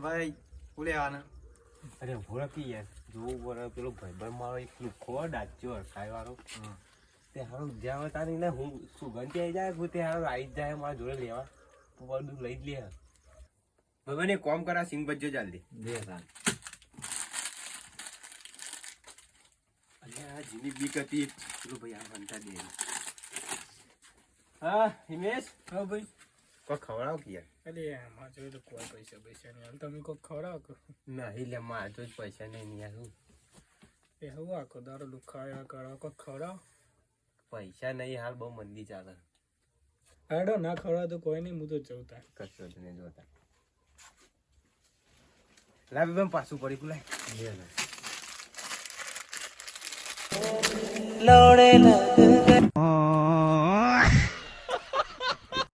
ભાઈ બોલે આને અરે ભોળકી યાર જોવું પડે પેલો ભાઈબંધ મારો એક લુખો ડાચ્યો હરખાઈ વાળો તે હારું જ્યાં તારી ને હું સુગંધી આવી જાય તે હારું આવી જ જાય મારા જોડે લેવા તો બધું લઈ જ લે ભગવાન એક કોમ કરા સિંગ બજ્જો જલ્દી દે તાર અને આ જીની બીક હતી પેલો ભાઈ આ બનતા દે હા હિમેશ હા ભાઈ કોઈ ખવડાવ કે યાર અરે આમાં જોઈ તો કોઈ પૈસા નહીં હાલ તમે કોઈ ખવડાવો કે નહીં લે મારા તો જ પૈસા નહીં યાર હું એ હું આખો દારો દુખાયા કરો કોઈ ખવડાવો પૈસા નહીં હાલ બહુ મંદી ચાલે હાડો ના ખવડાવ તો કોઈ નહીં હું તો જવતા કશો જ નહીં જોતા લાવી બેન પાછું પડી કુલાય लौड़े लग गए